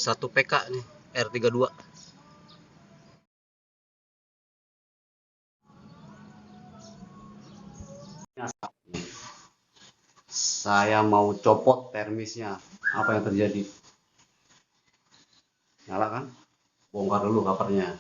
1 PK nih, R32. Saya mau copot termisnya. Apa yang terjadi? Nyala kan? Bongkar dulu covernya.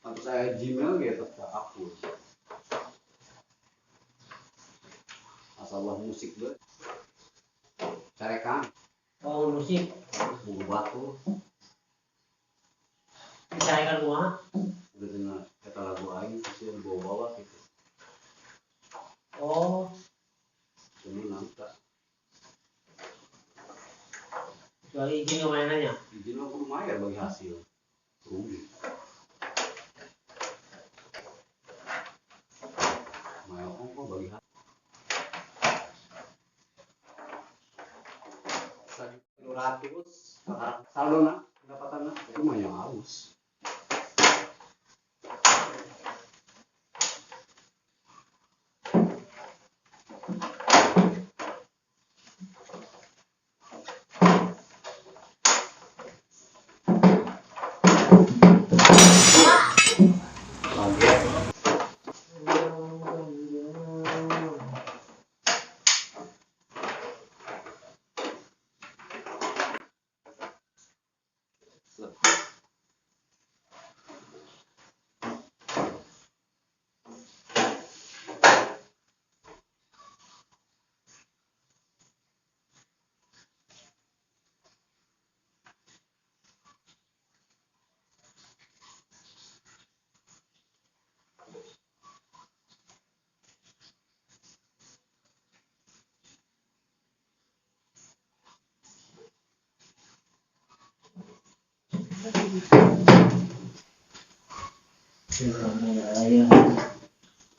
Waktu saya Gmail gitu terhapus. Masalah musik gue. Carekan. Oh, musik. Buku batu. Dicarekan gua. Udah dengar kata lagu aing sih bawa-bawa gitu. Oh, Cuma nangka. kecuali izin kemainannya. Izin aku lumayan bagi hasil. Rugi. Lumayan kok bagi hasil. Ratus saldo nak pendapatan nak itu mah yang halus.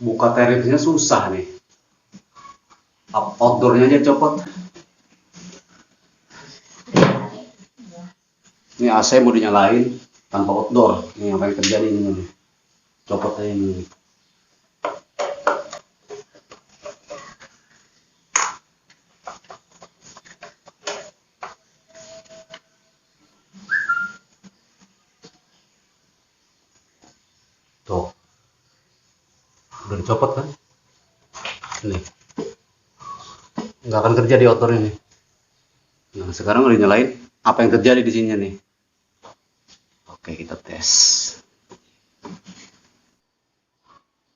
Buka termisnya susah nih. Outdoornya aja copot. Ini AC mau dinyalain tanpa outdoor. Ini apa yang terjadi ini nih. Copot aja ini. Tuh. Udah dicopot kan? Ini. Nggak akan kerja di outdoor ini. Nah, sekarang udah nyalain. Apa yang terjadi di sini nih? Oke, kita tes.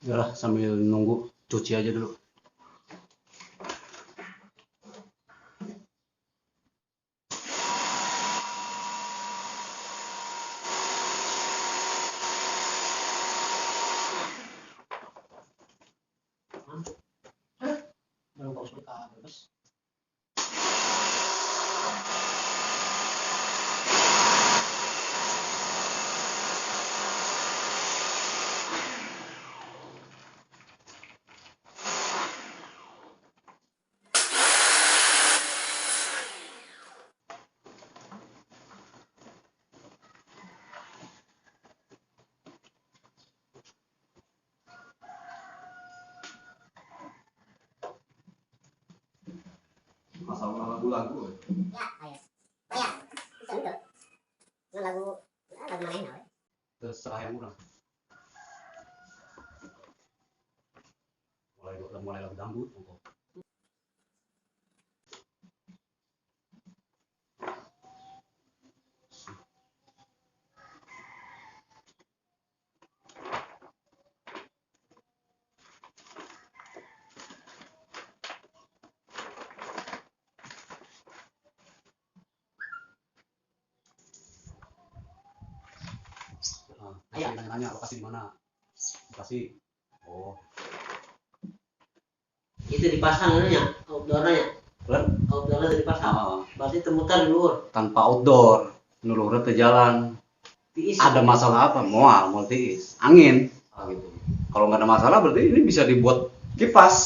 Udah sambil nunggu cuci aja dulu. Belum kau suka terus. Masalah lagu-lagu. Ya, ayah. Oh ya, bisa untuk. Itu lagu mana ya? Terserah yang murah. Mulai lagu dangdut. Masih nanya lokasi di mana? Lokasi. Oh. Itu dipasang ininya, outdoornya. Outdoornya dipasang. Berarti temutan luar. Tanpa outdoor, nulurnya ke jalan. Tiis. Ada masalah apa? Mau tiis. Angin. Gitu. Kalau nggak ada masalah berarti ini bisa dibuat Kipas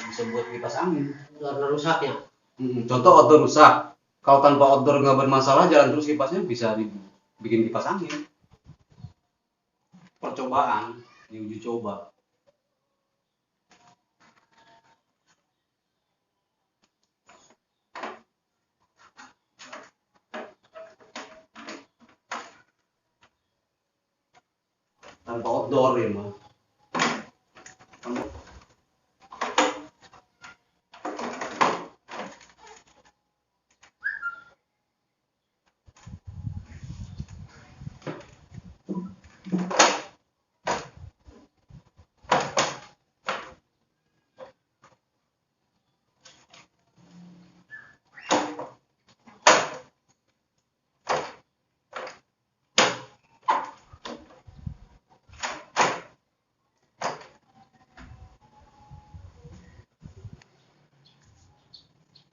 bisa buat kipas angin. Karena rusaknya. Contoh outdoor rusak, kalau tanpa outdoor nggak bermasalah, jalan terus kipasnya bisa dibikin kipas angin. Percobaan, diuji coba. Tanpa outdoor ya mah.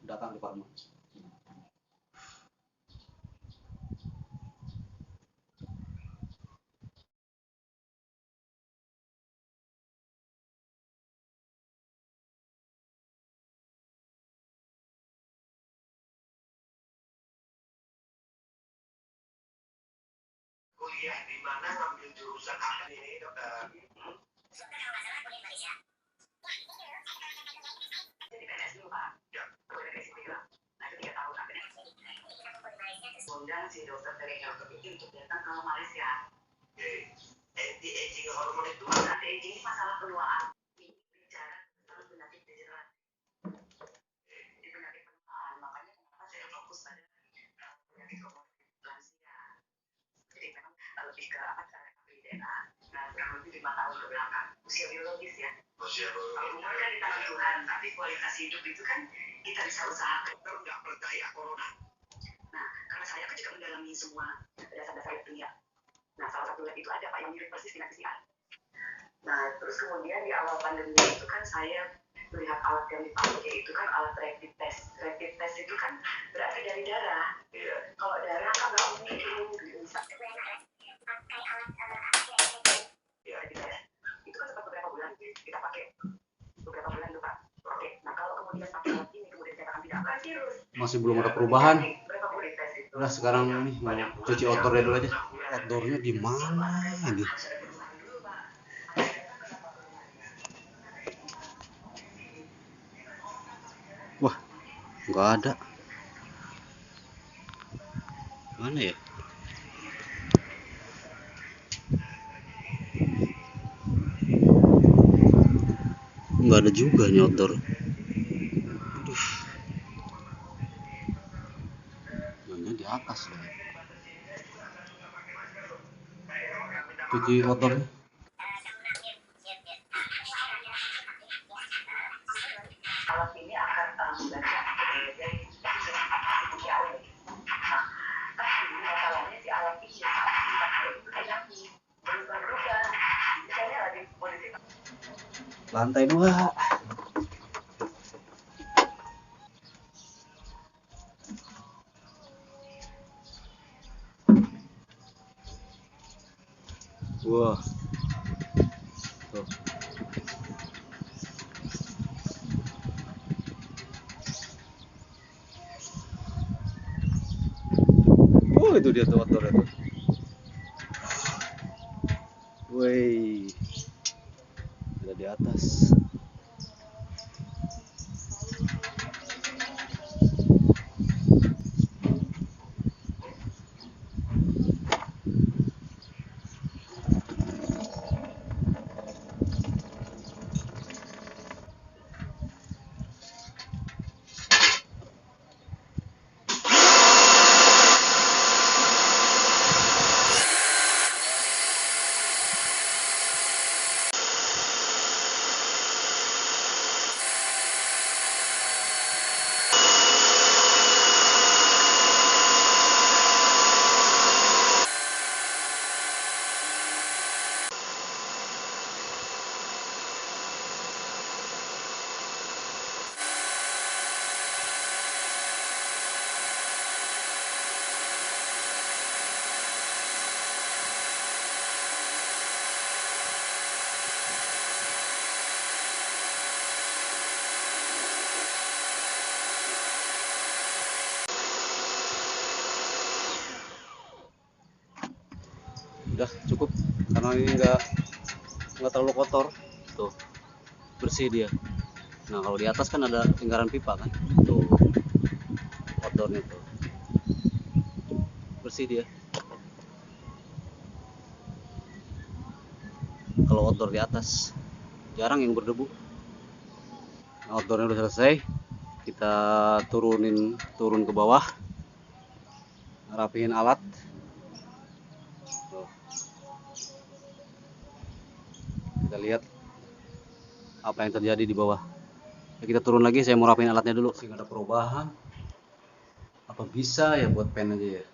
Datang di Parma. Kuliah di mana, ngambil jurusan apa ini, dokter? Jadi PNS dulu, Pak. Ya. Dari sipil. Nah, itu 3 tahun. Undang si dokter dari dokter itu untuk datang ke Malaysia. Oke. Anti-aging hormon itu anti-aging ini masalah penuaan. Bicara tentang penyakit degeneratif. Di penyakit penuaan, makanya kenapa saya fokus pada penyakit komorbid lansia. Jadi memang lebih ke apa cara DNA. Nah, kurang lebih 5 tahun ke belakang. Usia biologis ya. Usia biologis. Kalau umur kan di tangan Tuhan, tapi kualitas hidup itu kan kita bisa usahakan. Dokter nggak percaya corona. Nah, karena saya kan juga mendalami semua dasar-dasar ilmiah. Nah, salah satu lab itu ada Pak yang mirip persis dengan PCR. Nah, terus kemudian di awal pandemi itu kan saya melihat alat yang dipakai itu kan alat rapid test. Rapid test itu kan berarti dari darah. Iya. Kalau darah kan nggak mungkin bisa. Pakai alat ya, rapid test. Itu kan sempat beberapa bulan kita pakai beberapa bulan tuh Pak. Oke. Nah, kalau kemudian pakai alat ini kemudian dikatakan tidak akan virus. Masih belum ada perubahan. Udah sekarang nih cuci outdoornya dulu aja. Outdoornya di mana ini? Wah, nggak ada. Mana ya? Nggak ada juga nih outdoor. Aduh. Mana di atas ya? Cuci outdoornya. Alat ini akan membaca dari tapi masalahnya si alat ini berubah-ubah. Misalnya lagi posisi Lantai 2. Wah. Tuh. Oh, itu dia tuh outdoor itu. Woi. Ada di atas. Udah cukup karena ini nggak terlalu kotor. Tuh, bersih dia. Nah, kalau di atas kan ada lingkaran pipa kan. Tuh, outdoornya tuh. Bersih dia. Kalau outdoor di atas jarang yang berdebu. Nah, outdoornya udah selesai. Kita turun ke bawah. Rapihin alat. Tuh. Kita lihat apa yang terjadi di bawah. Ya, kita turun lagi, saya mau rapihin alatnya dulu. Sehingga ada perubahan. Apa bisa ya buat pen aja ya?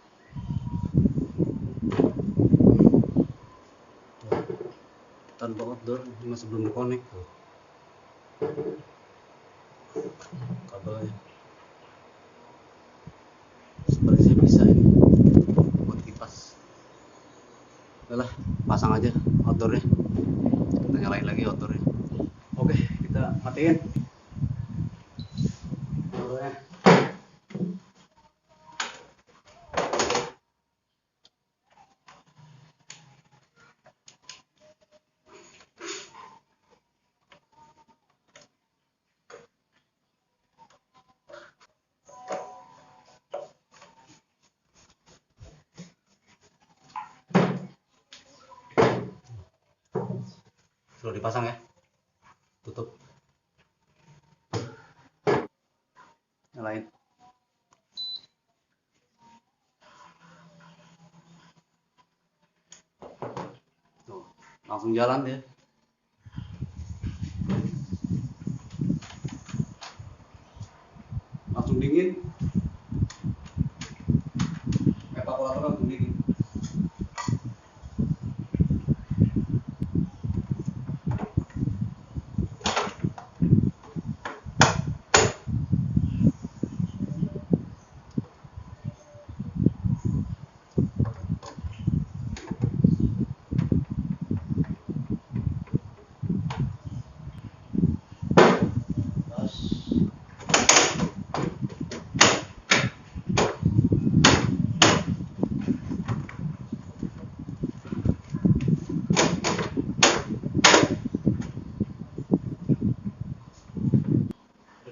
Tanpa outdoor ini masih belum dikonek tuh. Kabelnya. Sepertinya bisa ini buat kipas. Udahlah, pasang aja outdoornya. Kita nyalain lagi outdoornya. Oke, kita matiin outdoornya. Sudah dipasang ya, tutup, nyalain. Tuh, langsung jalan dia. Langsung dingin. Evaporator langsung dingin.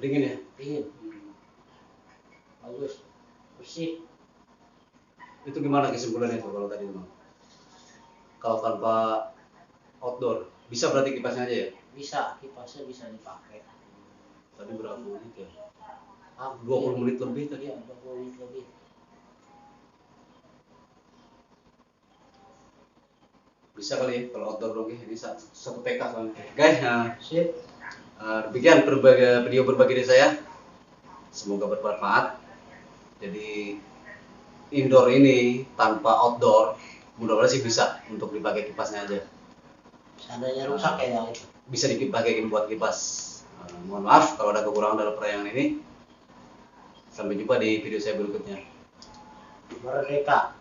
Udah dingin ya? Dingin. Bagus. Bersih. Itu gimana kesimpulannya tuh kalau tadi Bang? Kalau tanpa outdoor, bisa berarti kipasnya aja ya? Bisa, kipasnya bisa dipakai. Tadi berapa menit ya? Hampir. 20 menit lebih tadi. Iya, 20 menit lebih. Bisa kali ya kalau outdoor dong ya. Ini satu TK soalnya. Guys, Sip. demikian video berbagi dari saya. Semoga bermanfaat. Jadi indoor ini tanpa outdoor, mudah-mudahan sih bisa untuk dipakai kipasnya aja. Seandainya rusak ya itu. Bisa dipakai buat kipas. Mohon maaf kalau ada kekurangan dalam penayangan ini. Sampai jumpa di video saya berikutnya. Merdeka.